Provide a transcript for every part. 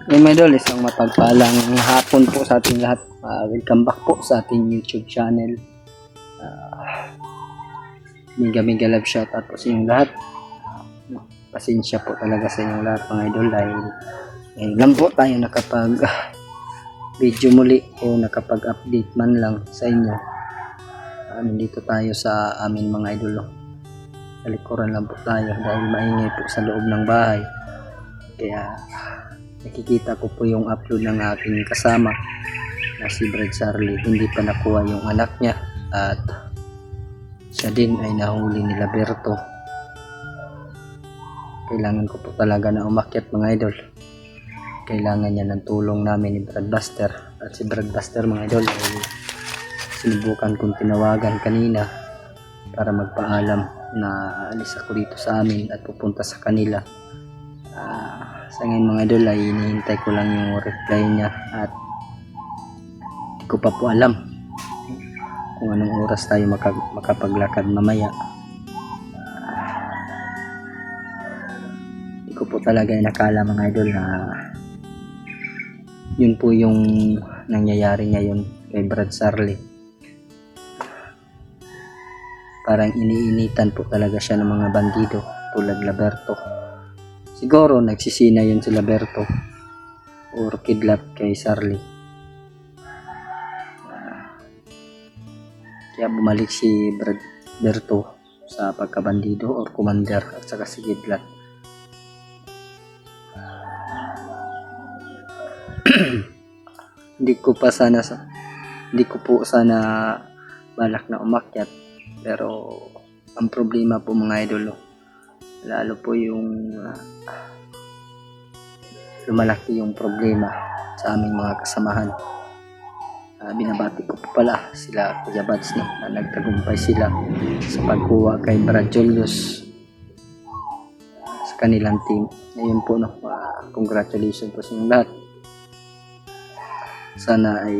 Mga idol, isang mapagpalang hapon po sa ating lahat. Welcome back po sa ating YouTube channel. Mega love shoutout po sa inyong lahat. Pasensya po talaga sa inyong lahat mga idol dahil ngayon lang po tayo nakapag video muli o nakapag-update man lang sa inyo. Nandito tayo sa amin mga idol. Sa likuran lang po tayo dahil maingay po sa loob ng bahay. Kaya nakikita ko po yung upload ng aking kasama na si Brad Charlie. Hindi pa nakuha yung anak niya at siya din ay nahuli ni Laberto. Kailangan ko po talaga na umakyat mga idol. Kailangan niya ng tulong namin ni Brad Buster. At si Brad Buster mga idol ay sinubukan kong tinawagan kanina para magpaalam na alis ako dito sa amin at pupunta sa kanila. Sa ngayon mga idol ay hinihintay ko lang yung reply niya at hindi ko pa po alam kung anong oras tayo makapaglakad mamaya. Hindi ko po talaga inakala mga idol na yun po yung nangyayari ngayon kay Brad Charlie. Parang iniinitan po talaga siya ng mga bandido tulad Laberto. Siguro nagsisina yun si Laberto or kidlat kay Charlie. Kaya bumalik si Berto sa pagkabandido or commander at saka si kidlat. Hindi ko po sana balak na umakyat, pero ang problema po mga idol, lalo po yung lumalaki yung problema sa aming mga kasamahan. Binabati ko po pala sila Kuya Bads na nagtagumpay sila sa pagkuha kay Brad Julius sa kanilang team. Ayun po congratulations po sa inyong lahat. Sana ay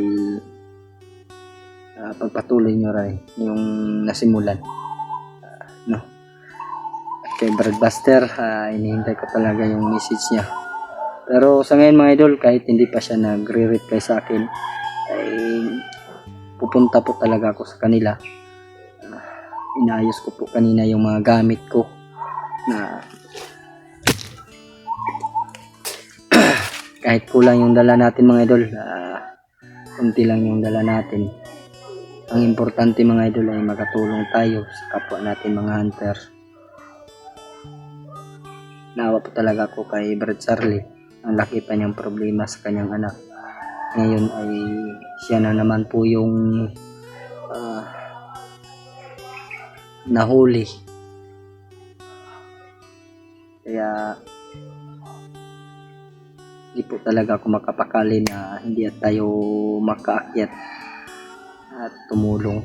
pagpatuloy nyo rin yung nasimulan. Kay Brad Buster, inihintay ko talaga yung message niya. Pero sa ngayon mga idol, kahit hindi pa siya nagre-reply sa akin, ay pupunta po talaga ako sa kanila. Inaayos ko po kanina yung mga gamit ko na kahit kulang yung dala natin mga idol, kunti lang yung dala natin. Ang importante mga idol ay makatulong tayo sa kapwa natin mga hunter. Naawa po talaga ako kay Brad Charlie. Ang laki pa niyang problema sa kanyang anak. Ngayon ay siya na naman po yung nahuli. Kaya hindi po talaga ako makapakali na hindi at tayo makaakyat at tumulong.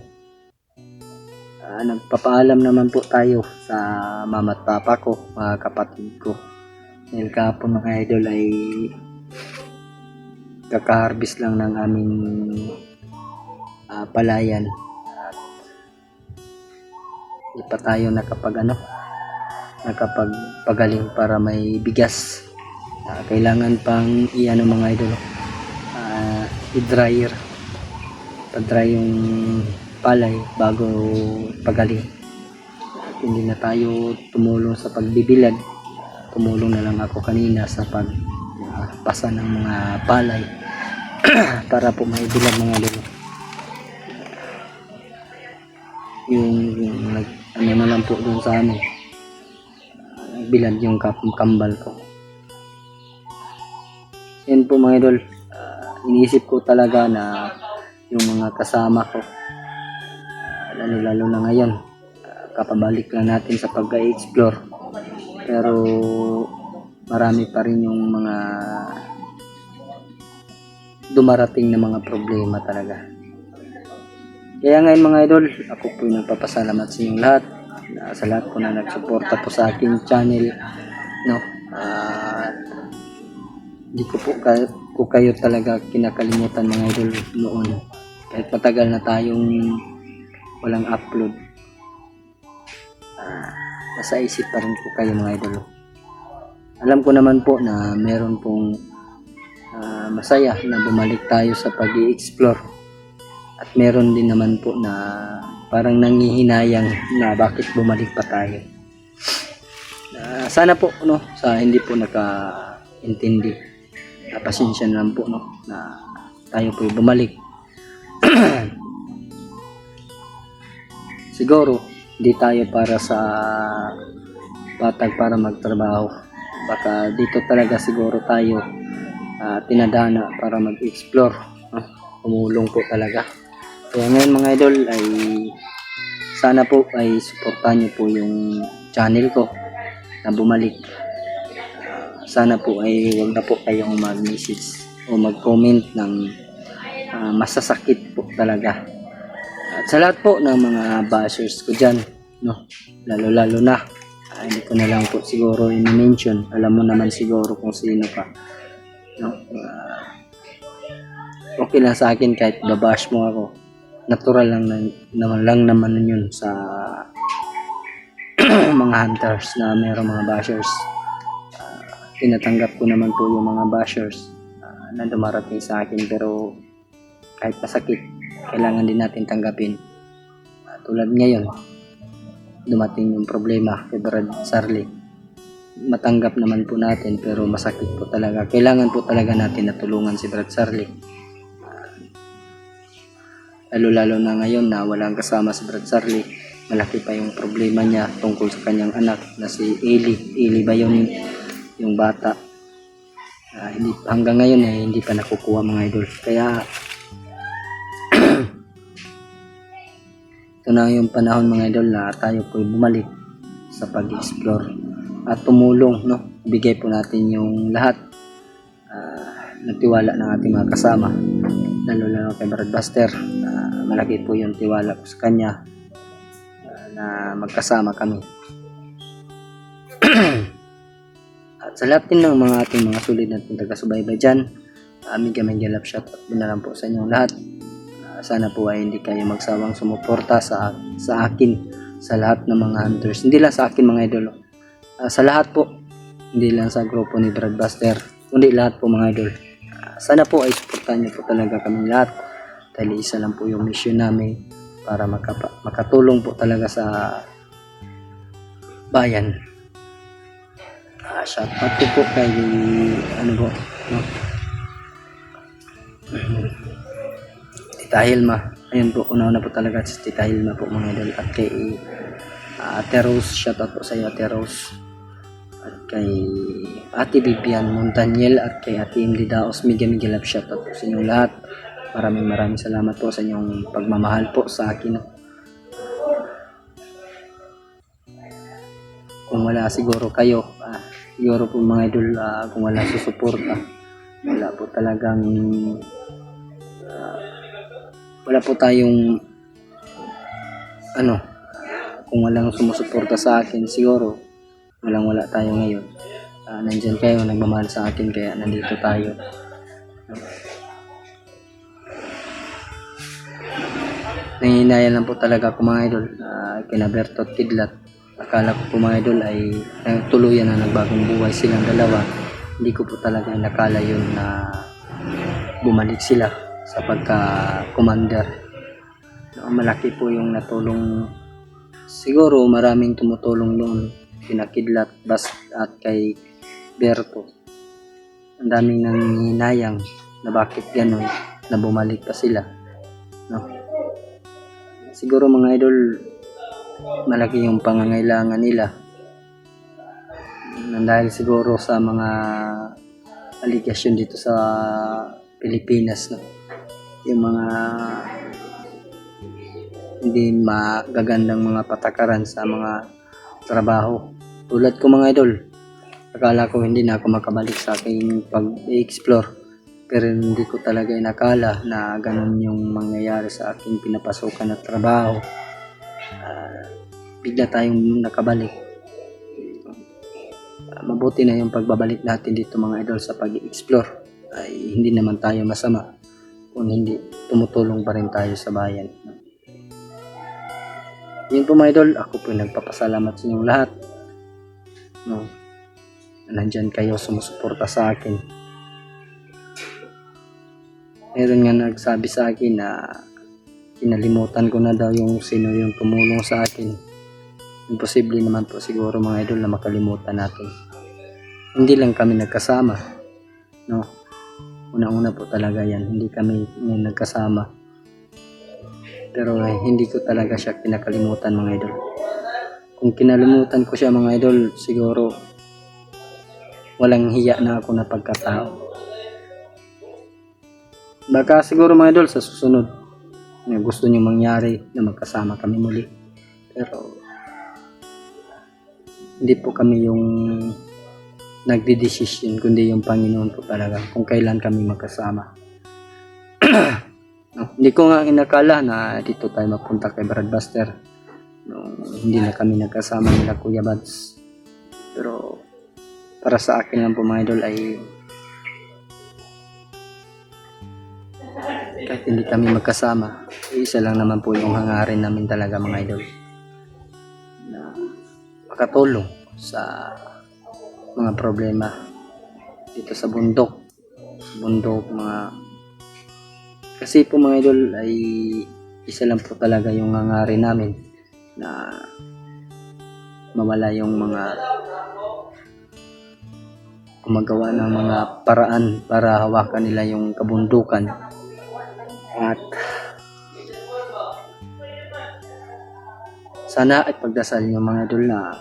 Nagpapaalam naman po tayo sa mama at papa ko, mga kapatid ko. Dahil kahapon mga idol ay kaka-harvest lang ng aming palayan. Hindi pa tayo nakapagpagaling para may bigas. Kailangan pang mga idol, i-dryer, pa-dry yung palay bago pagaling. Hindi na tayo tumulong sa pagbibilad. Tumulong na lang ako kanina sa pagpasa ng mga palay para po may bilad mga idol. Yung na lang po doon sa amin, bilad yung kambal ko. Yan po mga idol, iniisip ko talaga na yung mga kasama ko, lalo na ngayon, kapabalik lang natin sa pag-explore, pero marami pa rin yung mga dumarating na mga problema talaga. Kaya ngayon mga idol, ako po yung nagpapasalamat sa inyong lahat, sa lahat po na nagsuporta po sa aking channel, hindi ko po kayo talaga kinakalimutan mga idol noon. Kahit matagal na tayong walang upload, nasa isip pa rin po kayo mga idol. Alam ko naman po na meron pong masaya na bumalik tayo sa pag-i-explore. At meron din naman po na parang nangihinayang na bakit bumalik pa tayo. Sana po no, sa hindi po nakaintindi, pasensya na lang po no, na tayo po bumalik. Siguro hindi tayo para sa patag para magtrabaho. Baka dito talaga siguro tayo tinadhana para mag-explore, tumulong po talaga. Kaya ngayon mga idol ay sana po ay suportahan niyo po yung channel ko na bumalik. Sana po ay wag na po kayong mag-message o mag-comment ng masasakit po talaga. At sa lahat po ng mga bashers ko dyan, no, lalo na, hindi ko na lang po siguro i-mention. Alam mo naman siguro kung sino ka. No? Okay lang sa akin kahit babash mo ako. Natural lang naman yun sa mga hunters na mayroong mga bashers. Tinatanggap ko naman po yung mga bashers na dumarating sa akin, pero kahit masakit, kailangan din natin tanggapin. Tulad ngayon, dumating yung problema kay Brad Sarli. Matanggap naman po natin, pero masakit po talaga. Kailangan po talaga natin na tulungan si Brad Sarli. Lalo na ngayon na walang kasama si Brad Sarli. Malaki pa yung problema niya tungkol sa kanyang anak na si Eli ba yun, yung bata. Hanggang ngayon hindi pa nakukuha mga idol. Kaya ito na yung panahon mga idol na tayo po bumalik sa pag-explore at tumulong, no? Bigay po natin yung lahat ng tiwala ng ating mga kasama, lalo kay Brad Buster. Malaki po yung tiwala ko sa kanya na magkasama kami. At sa lahat din ng mga ating mga sulit natin taga-subaybay dyan, mega love shot at na lang po sa inyong lahat. Sana po ay hindi kayo magsawang sumuporta sa akin, sa lahat ng mga hunters. Hindi lang sa akin mga idol, sa lahat po, hindi lang sa grupo ni Brad Buster, kundi lahat po mga idol. Sana po ay suportahan niyo po talaga kami lahat, dahil isa lang po yung mission namin para makatulong po talaga sa bayan. Shout out po kay no? Tita Hilma. Ayun po, una po talaga si Tita Hilma po mga idol. At kay Ate Rose, shout out po sa iyo Ate Rose. At kay Ate Vivian Montaniel at kay Ate Imli Daos, mega love shout out po sa inyong lahat. Maraming salamat po sa inyong pagmamahal po sa akin. Kung wala siguro kayo, siguro po mga idol, kung wala susuporta, wala po talagang wala po tayong kung walang sumusuporta sa akin, siguro wala tayo ngayon. Nandyan kayo, nagmamahal sa akin, kaya nandito tayo. Nangihinayan lang po talaga ako mga idol, kina Bertot Kidlat. Akala ko po mga idol ay tuluyan na nagbagong buhay silang dalawa. Hindi ko po talaga nakala yun na bumalik sila sa pagka-commander. Malaki po yung natulong. Siguro maraming tumutulong doon, kina Kidlat, Bas at kay Berto. Ang daming nanghihinayang na bakit gano'n, na bumalik pa sila, no? Siguro mga idol, malaki yung pangangailangan nila, dahil siguro sa mga aligasyon dito sa Pilipinas, no? Yung mga hindi magagandang mga patakaran sa mga trabaho. Tulad ko mga idol, akala ko hindi na ako makabalik sa aking pag-explore, pero hindi ko talaga inakala na ganun yung mangyayari sa aking pinapasukan na trabaho. Bigla tayong nakabalik. Mabuti na yung pagbabalik natin dito mga idol sa pag-explore. Ay hindi naman tayo masama kung hindi tumutulong pa rin tayo sa bayan. Yun po mga idol, ako po nagpapasalamat sa inyong lahat, no? Nandyan kayo sumusuporta sa akin. Meron nga nagsabi sa akin na kinalimutan ko na daw yung sino yung tumulong sa akin. Imposible naman po siguro mga idol na makalimutan natin. Hindi lang kami nagkasama, no? Una-una po talaga yan, hindi kami nagkasama. Pero hindi ko talaga siya kinakalimutan mga idol. Kung kinalimutan ko siya mga idol, siguro walang hiya na ako na pagkatao. Baka siguro mga idol sa susunod na gusto niyo mangyari na magkasama kami muli. Pero hindi po kami yung nagdidesisyon, kundi yung Panginoon po talaga kung kailan kami magkasama. No, hindi ko nga inakala na dito tayo mapunta kay Brad Buster. No, hindi na kami nagkasama nila Kuya Bads. Pero para sa akin lang po mga idol ay kahit hindi kami magkasama, isa lang naman po yung hangarin namin talaga mga idol, na makatulong sa mga problema dito sa bundok mga, kasi po mga idol ay isa lang po talaga yung hangarin namin, na mawala yung mga gumagawa ng mga paraan para hawakan nila yung kabundukan. At sana at pagdasal niyo mga idol na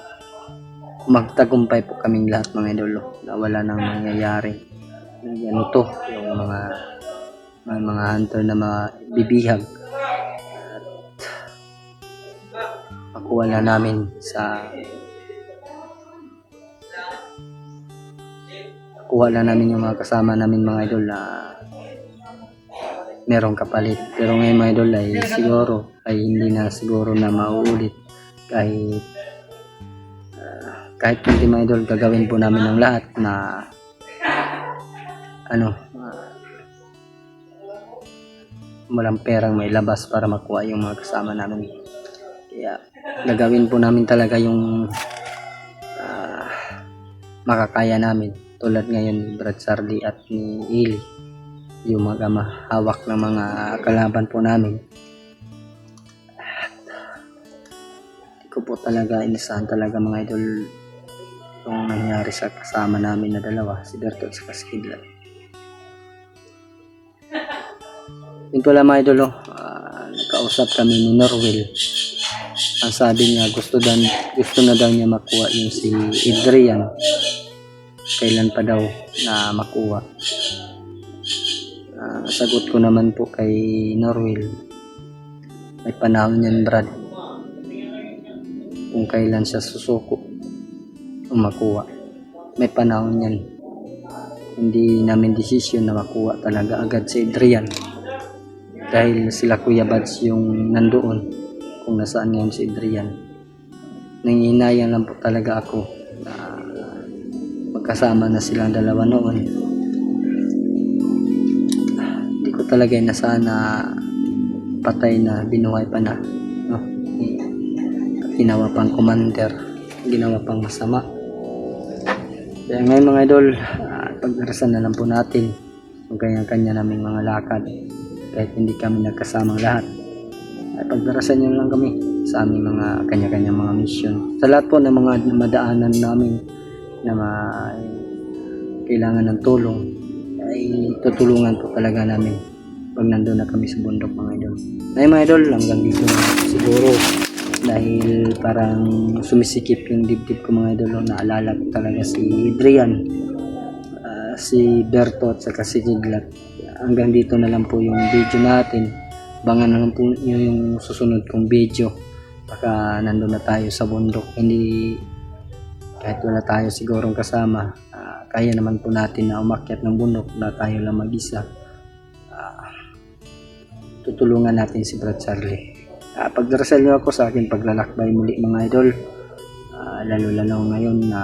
magtagumpay po kaming lahat mga idol, na wala nang mangyayari na ganito, yung mga hunter na mabibihag at makuha na namin yung mga kasama namin mga idol na merong kapalit. Pero ngayon mga idol ay siguro ay hindi na siguro na mauulit, kahit hindi mga idol, gagawin po namin ang lahat na walang perang may labas para makuha yung mga kasama namin. Kaya gagawin po namin talaga yung makakaya namin, tulad ngayon ni Brad Sardi at ni Ili, yung mga mahawak ng mga kalaban po namin. Hindi ko po talaga inasahan talaga mga idol yung nangyari sa kasama namin na dalawa, si Berto at si Kidlat. Yun pala mga idol, nakausap kami ni Norwell. Ang sabi niya gusto na daw niya makuha yung si Adrian, kailan pa daw na makuha. Sagot ko naman po kay Norwell, may panahon yan Brad, kung kailan siya susuko o makuha, may panahon yan. Hindi namin desisyon na makuha talaga agad si Adrian, dahil sila Kuya Bads yung nandoon kung nasaan ngayon si Adrian. Nangihinayang lang po talaga ako na magkasama na silang dalawa noon. Hindi ko talaga inasahan na patay na, binuhay pa na, no? Ginawa pang commander, ginawa pang masama. Kaya ngayon mga idol, pagdarasan na lang po natin yung kanya-kanya naming mga lakad, kahit hindi kami nagkasamang lahat. Ay pagdarasan nyo lang kami sa aming mga kanya-kanya mga mission. Sa lahat po ng mga madaanan namin na kailangan ng tulong, ay tutulungan po talaga namin pag nandun na kami sa bundok mga idol. Ay mga idol, hanggang dito na siguro, dahil parang sumisikip yung dibdib ko mga idol. Naalala ko talaga si Adrian, si Berto at saka si Kidlat. Hanggang dito na lang po yung video natin. Abangan na lang po yung susunod kong video. Baka nandun na tayo sa bundok, hindi, kahit wala tayo sigurong kasama, kaya naman po natin na umakyat ng bundok na tayo lang mag-isa. Tutulungan natin si Brad Charlie. Pagdarasal niyo ako sa akin paglalakbay muli mga idol, lalo ngayon na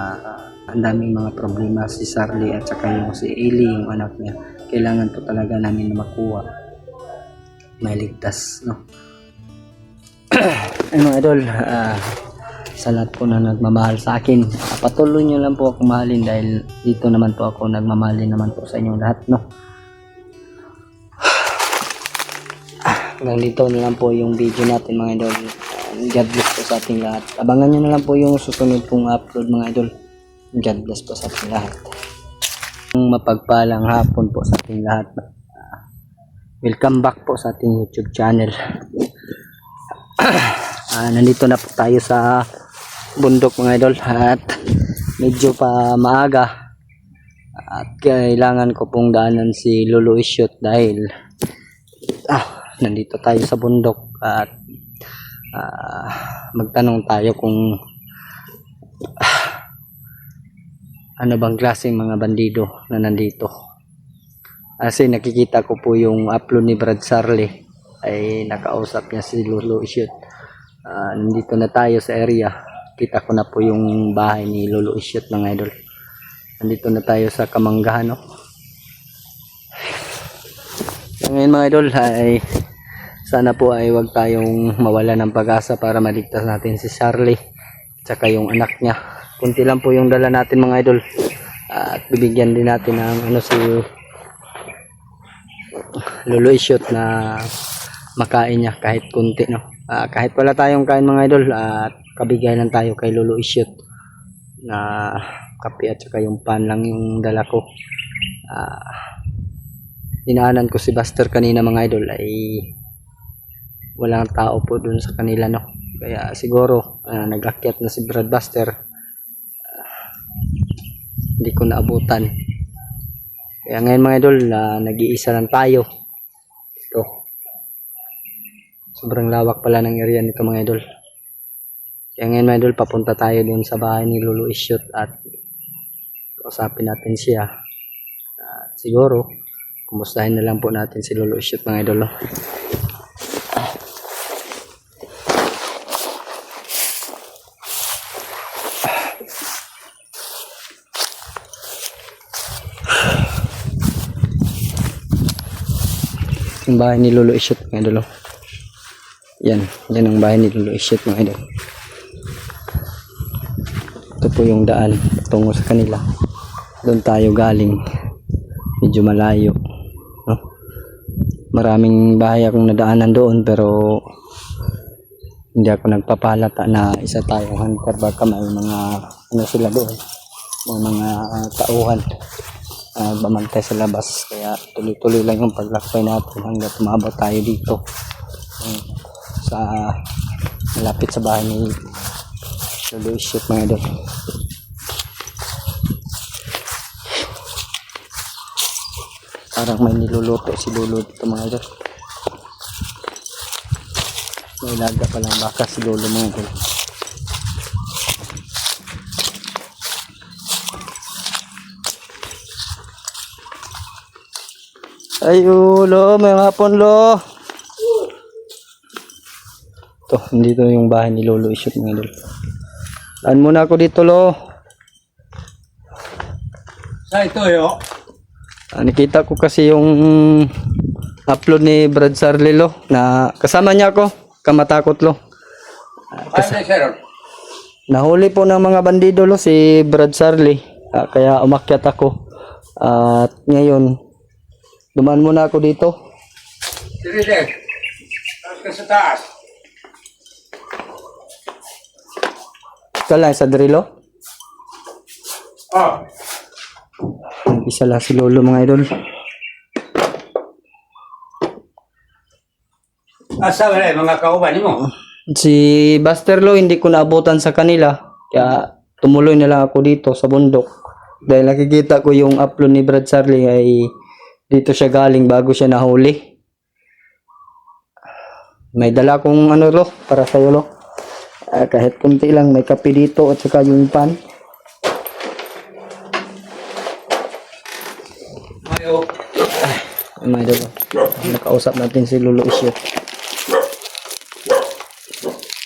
ang daming mga problema si Charlie at saka yung si Eli, yung anak niya. Kailangan po talaga namin na makuha, may ligtas, no? Ay mga idol, sa lahat po na nagmamahal sa akin, patuloy nyo lang po ako mahalin, dahil dito naman po ako nagmamahal din naman po sa inyong lahat, no? hanggang dito na lang po yung video natin mga idol. God bless po sa ating lahat. Abangan nyo na lang po yung susunod kong upload mga idol. God bless po sa ating lahat. Mapagpalang hapon po sa ating lahat. Welcome back po sa ating YouTube channel. Nandito na po tayo sa bundok mga idol at medyo pa maaga at kailangan ko pong daanan si Lolo Isyot dahil nandito tayo sa bundok at magtanong tayo kung ano bang klaseng mga bandido na nandito. Kasi nakikita ko po yung upload ni Brad Sarli ay nakausap niya si Lolo Isyot. Nandito na tayo sa area. Kita ko na po yung bahay ni Lolo Isyot mga idol. Nandito na tayo sa Kamanggahan, no? Ngayon mga idol ay sana po ay wag tayong mawala ng pag-asa para maligtas natin si Charlie tsaka yung anak niya. Kunti lang po yung dala natin mga idol at bibigyan din natin ng si Lolo Isyot na makain niya kahit kunti, no? Kahit wala tayong kain mga idol at kabigay lang tayo kay Lolo Isyot na kape at saka yung pan lang yung dala ko. Dinaanan ko si Buster kanina mga idol ay walang tao po dun sa kanila, no? Kaya siguro nag-akyat na si Brad Buster. Hindi ko naabutan. Kaya ngayon mga idol nag-iisa lang tayo. Ito. Sobrang lawak pala ng area nito mga idol. Kaya ngayon mga idol papunta tayo dun sa bahay ni Lolo Isyot at kausapin natin siya. Siguro kumustahin na lang po natin si Lolo Isyot mga idol, no? Yung bahay ni Lolo Isyot mga idol, no? Yan ang bahay ni Lolo Isyot mga idol. Ito po yung daan tungo sa kanila. Doon tayo galing. Medyo malayo, no? Maraming bahay akong nadaanan doon pero hindi ako nagpapalata na isa tayong hunter, baka may mga sila doon, mga tauhan bamantay sa labas. Kaya tuloy-tuloy lang yung paglakbay natin hanggang tumabot tayo dito sa malapit sa bahay ni Lolo Isyot mga idol. Parang may niluluto si Lolo dito mga idol. May ilaga palang baka si Lolo mga idol. Ay lo, may hapon lo. Ito, dito yung bahay ni Lolo Isyot mga idol. Daan muna ako dito lo. Sa ito yo. Nakita ko kasi yung upload ni Brad Sarli lo na kasama niya ako, kamatakot lo. Nahuli po ng mga bandido lo si Brad Sarli, kaya umakyat ako. At ngayon dumaan muna ako dito. Dire. Taas ka sa taas. Ito lang sa drilo. Oh. Isa lang si Lolo mga idol. Asa wala mga kauban mo? Si Buster lo hindi ko naabutan sa kanila. Kaya tumuloy na lang ako dito sa bundok. Dahil nakikita ko yung upload ni Brad Sarli ay dito siya galing bago siya nahuli. May dala kong lo para sa'yo lo. Kahit kunti lang, may kape dito at saka yung pan. Ayo. May dala. Nakausap natin si Lolo Isyot.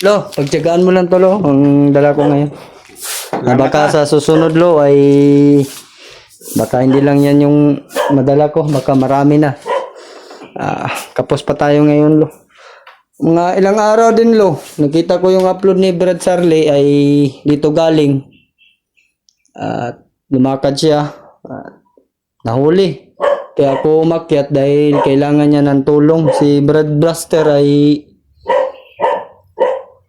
Lo, pagtiyagaan mo lang to lo, ang dala ko ngayon. Baka sa susunod lo ay baka hindi lang yan yung madala ko, baka marami na. Kapos pa tayo ngayon lo. Mga ilang araw din lo, nakita ko yung upload ni Brad Sarli ay dito galing. Lumakad siya. Nahuli. Kaya ako umakyat dahil kailangan niya ng tulong. Si Brad Blaster ay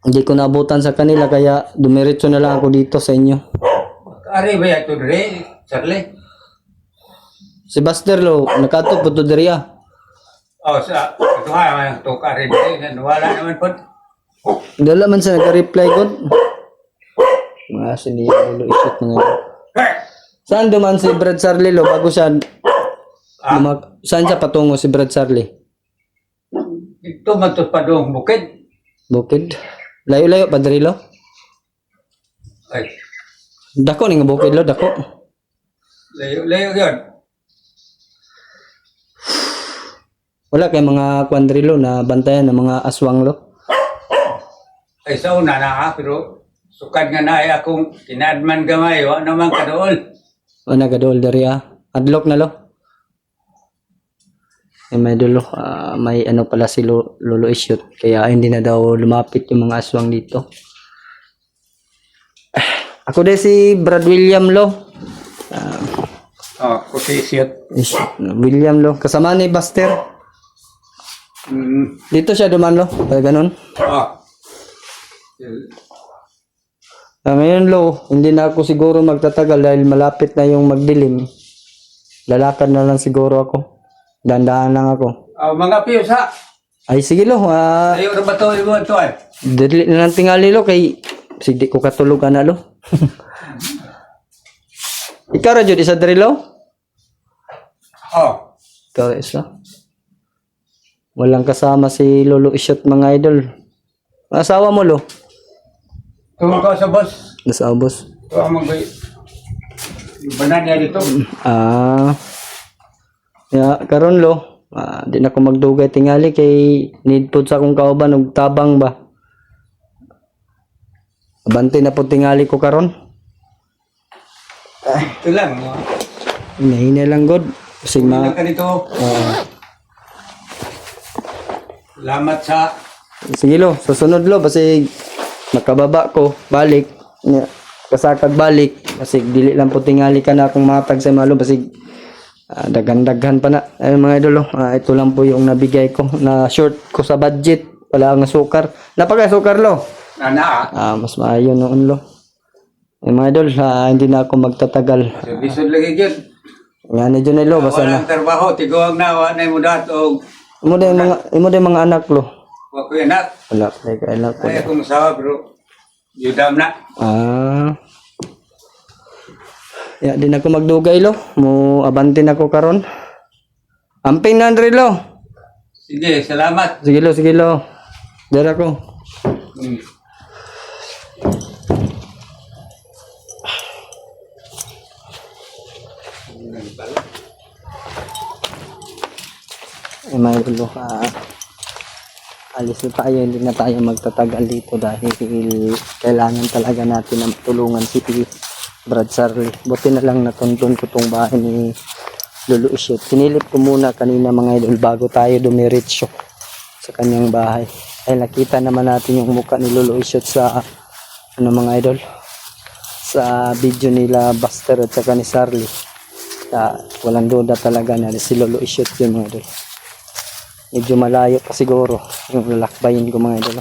hindi ko naabutan sa kanila kaya dumiretso na lang ako dito sa inyo. Ari ba ito dre, Charlie? Si Buster lo, nakato po to diri ah. Oh, sa ito nga, ito ka rin dre, wala naman po. Dala man sa naka-reply ko. Mga siniya ulo isip mga. Saan duman si Brad Sarli lo bago siya saan siya patungo si Brad Sarli? Ito man to pa doong bukid. Bukid. Layo-layo pa diri lo. Ay, Dako ni nga bukid lo, dako. layo yun. Wala kay mga kwandrilo na bantayan ng mga aswang lo. Ay, sa una na ha, pero sukad nga na ay akong kinadman gamay, wala naman kadool. Wala gadol diri ah. Adlock na lo. May dulo, may ano pala si Lolo Isyot kaya hindi na daw lumapit yung mga aswang dito. Ako din si Brad William lo. Oh, kutisiyot. William lo. Kasama ni Buster. Dito siya duman lo. Kaya ganun. Oh. Ngayon lo, hindi na ako siguro magtatagal dahil malapit na yung magdilim. Lalakad na lang siguro ako. Dandahan lang ako. Oh, mga piyos ha. Ay sige lo. Ayaw na ba ito, ibuan ito ay? Dili na lang tingali lo kay sigdi ko katulog na lo. Ikaw ra jud isa diri lo? Oh. Ikaw isa. Walang kasama si Lolo Isyot mga idol. Asawa mo lo? Tungkol ka sa boss. Nasa boss. Ito ang mag- banan niya dito. Ya karon lo. Di na ko magdugay tingali kay need pod sa akong kauban og tabang ba. Abante na po tingali ko karon. Ito lang. Hina lang god. Kasi Tingnan ka dito. Salamat sa sige lo, susunod lo kasi makababa ko balik. Kasakag balik kasi dili lang po tingali ka na akong matag sa malo kasi daghan-daghan pa na. Ayun mga idol, ito lang po yung nabigay ko na short ko sa budget. Wala ang sukar. Napaka-sukar lo. nana. Mas maayo noon lo. Mga idol, hindi na ako magtatagal. Bisod lagi yun. Nga na dyan lo, basta na. Walang trabaho, tiguang na, wala na yung mudat o Imo din mga anak lo. wala ko yan na. Wala, anak ko. Ay, akong sawa bro. Yudam na. Ya, di na ako magdugay lo. Mo abantin ako karon. Amping na Andre lo. Sige, salamat. Sige lo. Dara ko. May gulo alis na tayo, hindi na tayo magtatagal dito dahil kailangan talaga natin ang tulungan si Brad Sarli. Buti na lang natuntun ko tong bahay ni Lolo Isyot. Sinilip ko muna kanina mga idol bago tayo dumiretso sa kanyang bahay. Ay nakita naman natin yung mukha ni Lolo Isyot sa mga idol sa video nila Buster at saka ni Sarli. Walang duda talaga na si Lolo Isyot yun mga idol. Medyo malayo pa siguro yung lalakbayin ko mga idol.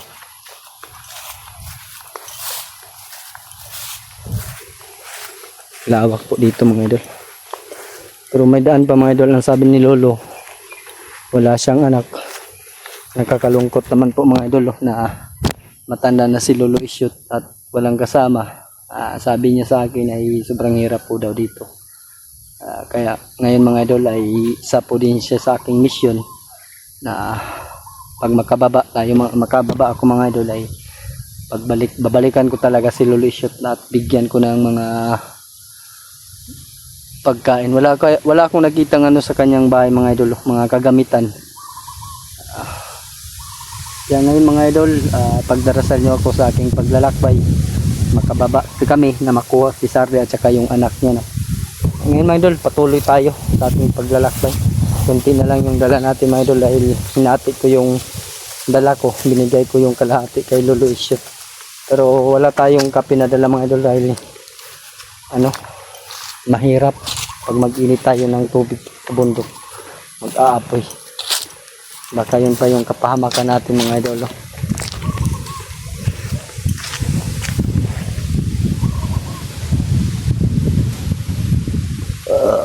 Lawak po dito mga idol. Pero may daan pa mga idol. Ang sabi ni Lolo, wala siyang anak. Nakakalungkot naman po mga idol na matanda na si Lolo Isyot at walang kasama. Sabi niya sa akin ay sobrang hirap po daw dito. Kaya ngayon mga idol ay isa po din siya sa aking mission na pag makababa ako mga idol ay babalikan ko talaga si Lolo Isyot at bigyan ko ng mga pagkain. Wala akong nakitang ano sa kanyang bahay mga idol, mga kagamitan. Kaya ngayon mga idol, pagdarasal nyo ako sa aking paglalakbay, makababa kami na makuha si Sarli at saka yung anak niya. Ngayon mga idol, patuloy tayo sa ating paglalakbay. Kunti na lang yung dala natin mga idol dahil hinati ko yung dala ko, binigay ko yung kalahati kay Lolo Isyot. Pero wala tayong kape na dala mga idol dahil mahirap pag mag-init tayo ng tubig sa bundok. mag-aapoy. Baka yun pa yung kapahamakan natin mga idol. Oh.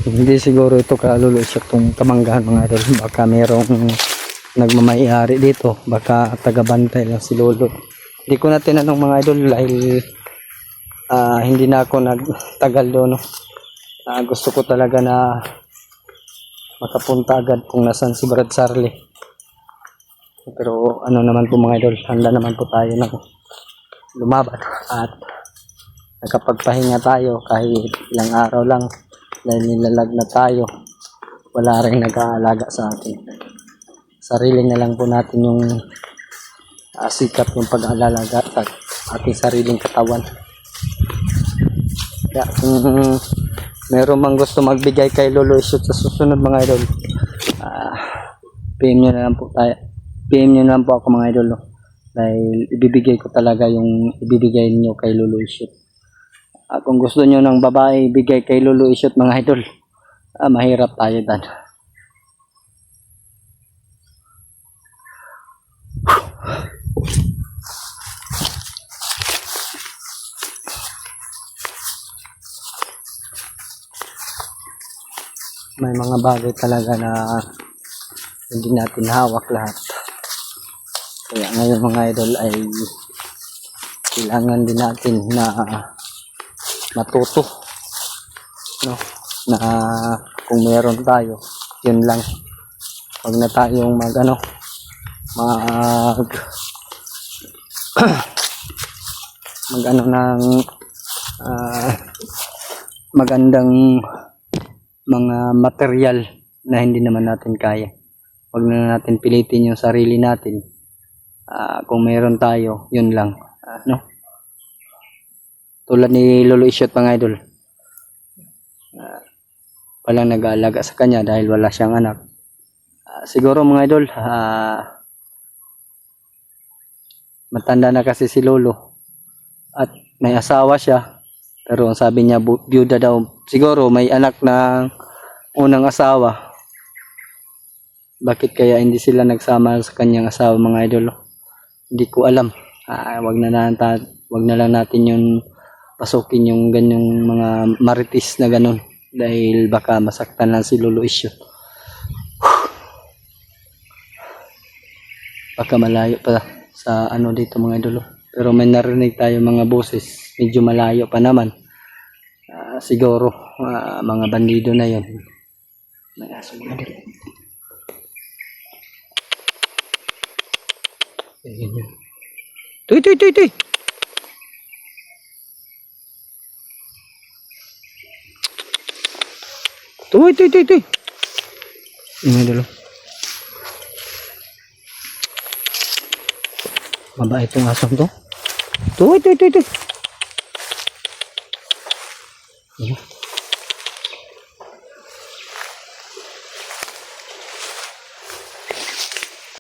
Hindi siguro ito kaluluis itong kamanggahan mga idol. Baka merong nagmamayari dito. Baka tagabantay lang si lolo. Hindi ko na tinanong mga idol dahil hindi na ako nagtagal doon. No? Gusto ko talaga na makapunta agad kung nasan si Brad Sarli. Pero ano naman po mga idol, handa naman po tayo ng lumaban at nakapagpahinga tayo kahit ilang araw lang dahil nilalag na tayo. Wala rin nag-aalaga sa atin. Sarili na lang po natin yung sikap yung pag-aalaga sa ating sariling katawan. Kaya kung meron mang gusto magbigay kay Lolo Isot sa susunod mga idol, PM nyo na lang po tayo. PM nyo na lang po ako mga idol. No? Dahil ibibigay ko talaga yung ibibigay niyo kay Lolo Isot. Kung gusto nyo ng babae ibigay kay Lolo Isot mga idol, mahirap tayo dan. May mga bagay talaga na hindi natin hawak lahat. Kaya ngayon mga idol ay kailangan din natin na matuto, no? Na kung meron tayo, yun lang. Huwag na tayong mag ng magandang mga material na hindi naman natin kaya. Huwag na natin pilitin yung sarili natin. Kung meron tayo, yun lang. No? Tulad ni Lolo Isot mga idol. Walang nag-aalaga sa kanya dahil wala siyang anak. Siguro mga idol, matanda na kasi si Lolo. At may asawa siya. Pero ang sabi niya, byuda daw. Siguro may anak na unang asawa. Bakit kaya hindi sila nagsama sa kanyang asawa mga idol? Hindi ko alam. Wag na lang natin yung pasukin yung ganyang mga marites na ganun. Dahil baka masaktan lang si Lolo Isot. Baka malayo pa sa dito mga idol. Pero may narinig tayo mga boses. Medyo malayo pa naman. Siguro mga bandido na yun. May aso mga idol. Tuy. Tuy. Ini dulu. Mabait itong asong to. Tuy.